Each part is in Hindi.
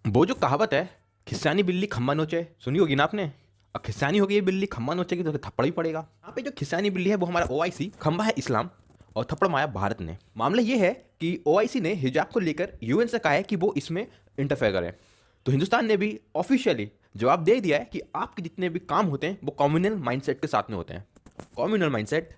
वो जो कहावत है, खिस्सानी बिल्ली खम्मा नोचे, सुनी होगी ना आपने। अब खिस्सानी हो गई बिल्ली, खम्मा नोचेगी तो थप्पड़ ही पड़ेगा। यहाँ पे जो खिस्सानी बिल्ली है वो हमारा ओआईसी, खम्बा है इस्लाम और थप्पड़ मारा भारत ने। मामला ये है कि ओआईसी ने हिजाब को लेकर यूएन से कहा है कि वो इसमें इंटरफेयर करें। तो हिंदुस्तान ने भी ऑफिशियली जवाब दे दिया है कि आपके जितने भी काम होते हैं वो कम्युनल माइंडसेट के साथ में होते हैं। कम्युनल माइंडसेट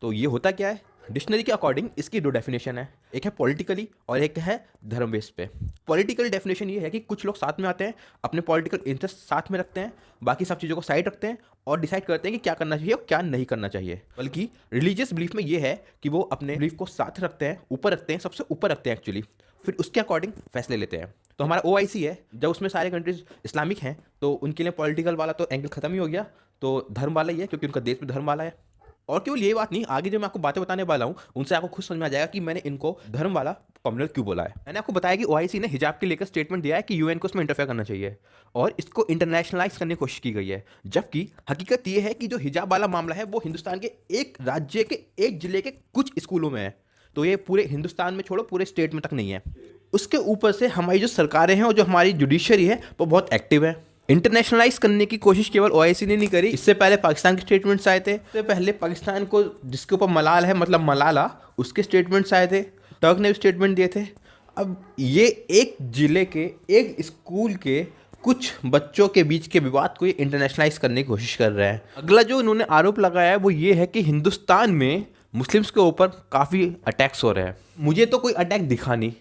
तो ये होता क्या है? डिक्शनरी के अकॉर्डिंग इसकी दो डेफिनेशन है, एक है पॉलिटिकली और एक है धर्म बेस पे। पॉलिटिकल डेफिनेशन ये है कि कुछ लोग साथ में आते हैं, अपने पॉलिटिकल इंटरेस्ट साथ में रखते हैं, बाकी सब चीज़ों को साइड रखते हैं और डिसाइड करते हैं कि क्या करना चाहिए और क्या नहीं करना चाहिए। बल्कि रिलीजियस बिलीफ में ये है कि वो अपने बिलीफ को साथ रखते हैं, ऊपर रखते हैं, सबसे ऊपर रखते हैं एक्चुअली, फिर उसके अकॉर्डिंग फैसले लेते हैं। तो हमारा ओआईसी है, जब उसमें सारे कंट्रीज इस्लामिक हैं तो उनके लिए पॉलिटिकल वाला तो एंगल खत्म ही हो गया, तो धर्म वाला ही है क्योंकि उनका देश भी धर्म वाला है। और केवल ये बात नहीं, आगे जो मैं आपको बातें बताने वाला हूँ उनसे आपको खुद समझ में आ जाएगा कि मैंने इनको धर्म वाला कम्युनल क्यों बोला है। मैंने आपको बताया कि ओआईसी ने हिजाब के लेकर स्टेटमेंट दिया है कि यूएन को उसमें इंटरफेयर करना चाहिए और इसको इंटरनेशनलाइज करने की कोशिश की गई है। जबकि हकीकत ये है कि जो हिजाब वाला मामला है वो हिंदुस्तान के एक राज्य के एक जिले के कुछ स्कूलों में है। तो ये पूरे हिंदुस्तान में छोड़ो, पूरे स्टेट में तक नहीं है। उसके ऊपर से हमारी जो सरकारें हैं और जो हमारी जुडिशरी है वो बहुत एक्टिव है। इंटरनेशनलाइज करने की कोशिश केवल ओआईसी ने नहीं करी, इससे पहले पाकिस्तान के स्टेटमेंट्स आए थे। इससे पहले पाकिस्तान को जिसके ऊपर मलाल है, मतलब मलाला, उसके स्टेटमेंट्स आए थे। टर्क ने भी स्टेटमेंट दिए थे। अब ये एक जिले के एक स्कूल के कुछ बच्चों के बीच के विवाद को ये इंटरनेशनलाइज करने की कोशिश कर रहे हैं। अगला जो इन्होंने आरोप लगाया है वो ये है कि हिंदुस्तान में मुस्लिम्स के ऊपर काफ़ी अटैक्स हो रहे हैं। मुझे तो कोई अटैक दिखा नहीं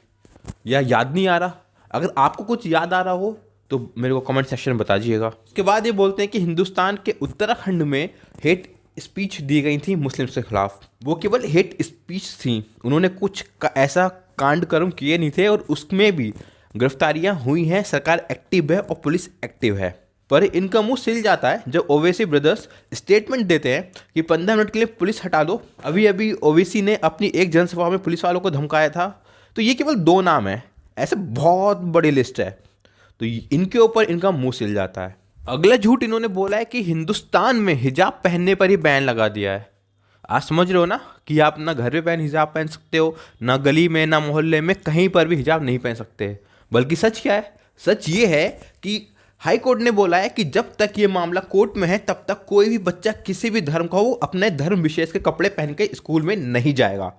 या याद नहीं आ रहा। अगर आपको कुछ याद आ रहा हो तो मेरे को कमेंट सेक्शन में बता दीजिएगा। उसके बाद ये बोलते हैं कि हिंदुस्तान के उत्तराखंड में हेट स्पीच दी गई थी मुस्लिम्स के खिलाफ। वो केवल हेट स्पीच थी, उन्होंने कुछ ऐसा कांड कर्म किए नहीं थे और उसमें भी गिरफ्तारियां हुई हैं, सरकार एक्टिव है और पुलिस एक्टिव है। पर इनका मुंह सिल जाता है जब ओवैसी ब्रदर्स स्टेटमेंट देते हैं कि 15 मिनट के लिए पुलिस हटा दो। अभी अभी ओवैसी ने अपनी एक जनसभा में पुलिस वालों को धमकाया था। तो ये केवल 2 नाम है, ऐसे बहुत बड़ी लिस्ट है, तो इनके ऊपर इनका मुंह सिल जाता है। अगला झूठ इन्होंने बोला है कि हिंदुस्तान में हिजाब पहनने पर ही बैन लगा दिया है। आप समझ रहे हो ना कि आप ना घर में हिजाब पहन सकते हो, ना गली में, ना मोहल्ले में, कहीं पर भी हिजाब नहीं पहन सकते। बल्कि सच क्या है? सच ये है कि हाई कोर्ट ने बोला है कि जब तक ये मामला कोर्ट में है तब तक कोई भी बच्चा किसी भी धर्म का हो अपने धर्म विशेष के कपड़े पहन के स्कूल में नहीं जाएगा।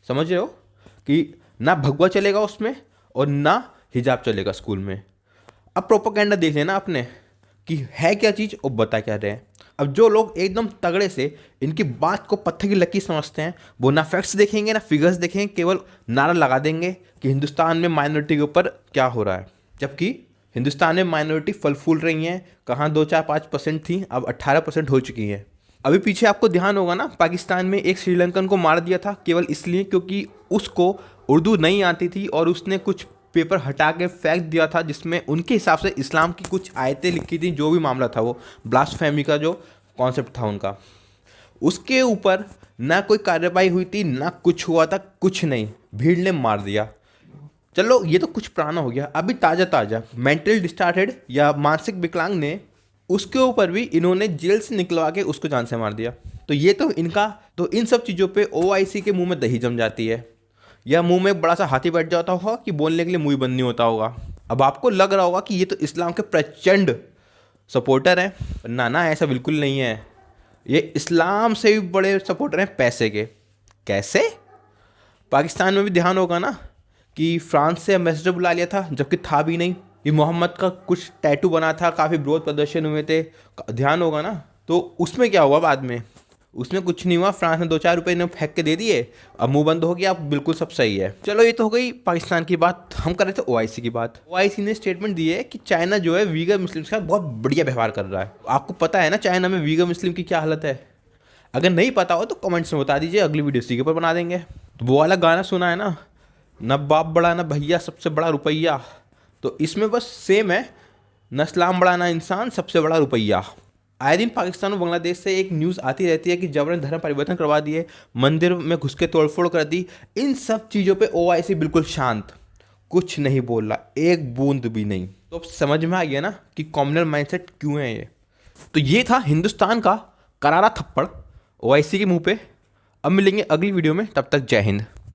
समझ रहे हो कि ना भगवा चलेगा उसमें और ना हिजाब चलेगा स्कूल में। अब प्रोपेगेंडा देख लेना आपने कि है क्या चीज़ और बता क्या रहे हैं। अब जो लोग एकदम तगड़े से इनकी बात को पत्थर की लकीर समझते हैं वो ना फैक्ट्स देखेंगे ना फिगर्स देखेंगे, केवल नारा लगा देंगे कि हिंदुस्तान में माइनॉरिटी के ऊपर क्या हो रहा है। जबकि हिंदुस्तान में माइनॉरिटी फल फूल रही हैं, कहाँ 2-4-5% थी, अब 18% हो चुकी हैं। अभी पीछे आपको ध्यान होगा ना, पाकिस्तान में एक श्रीलंकन को मार दिया था केवल इसलिए क्योंकि उसको उर्दू नहीं आती थी और उसने कुछ पेपर हटा के फेंक दिया था जिसमें उनके हिसाब से इस्लाम की कुछ आयतें लिखी थी। जो भी मामला था वो ब्लास्फेमी का जो कॉन्सेप्ट था उनका, उसके ऊपर ना कोई कार्रवाई हुई थी, ना कुछ हुआ था, कुछ नहीं, भीड़ ने मार दिया। चलो ये तो कुछ पुराना हो गया। अभी ताज़ा ताज़ा मेंटल डिस्टार्टेड या मानसिक विकलांग ने, उसके ऊपर भी इन्होंने जेल से निकलवा के उसको जान से मार दिया। तो ये तो इनका, तो इन सब चीज़ों पे ओआईसी के मुंह में दही जम जाती है या मुंह में एक बड़ा सा हाथी बैठ जाता होगा कि बोलने के लिए मुंह बंद नहीं होता होगा। अब आपको लग रहा होगा कि ये तो इस्लाम के प्रचंड सपोर्टर हैं, ना ना ऐसा बिल्कुल नहीं है। ये इस्लाम से भी बड़े सपोर्टर हैं पैसे के। कैसे? पाकिस्तान में भी ध्यान होगा ना कि फ्रांस से एम्बेसडर बुला लिया था जबकि था भी नहीं। ये मोहम्मद का कुछ टैटू बना था, काफ़ी विरोध प्रदर्शन हुए थे, ध्यान होगा ना। तो उसमें क्या हुआ बाद में? उसमें कुछ नहीं हुआ, फ्रांस ने 2-4 रुपये ने फेंक के दे दिए, अब मुंह बंद हो गया, अब बिल्कुल सब सही है। चलो ये तो हो गई पाकिस्तान की बात। हम कर रहे थे ओआईसी की बात। ओआईसी ने स्टेटमेंट दी है कि चाइना जो है वीगर मुस्लिम्स का बहुत बढ़िया व्यवहार कर रहा है। आपको पता है ना चाइना में वीगर मुस्लिम की क्या हालत है? अगर नहीं पता हो तो कमेंट्स में बता दीजिए, अगली वीडियो इसी के ऊपर बना देंगे। तो वो वाला गाना सुना है ना, न बाप बड़ा न भैया सबसे बड़ा रुपया, तो इसमें बस सेम है, न इस्लाम बड़ा ना इंसान सबसे बड़ा रुपया। आए दिन पाकिस्तान और बांग्लादेश से एक न्यूज़ आती रहती है कि जबरन धर्म परिवर्तन करवा दिए, मंदिर में घुस के तोड़फोड़ कर दी। इन सब चीज़ों पे ओआईसी बिल्कुल शांत, कुछ नहीं बोल रहा, एक बूंद भी नहीं। तो अब समझ में आ गया ना कि कॉम्युनल माइंडसेट क्यों है ये। तो ये था हिंदुस्तान का करारा थप्पड़ ओआईसी के मुंह पे। अब मिलेंगे अगली वीडियो में, तब तक जय हिंद।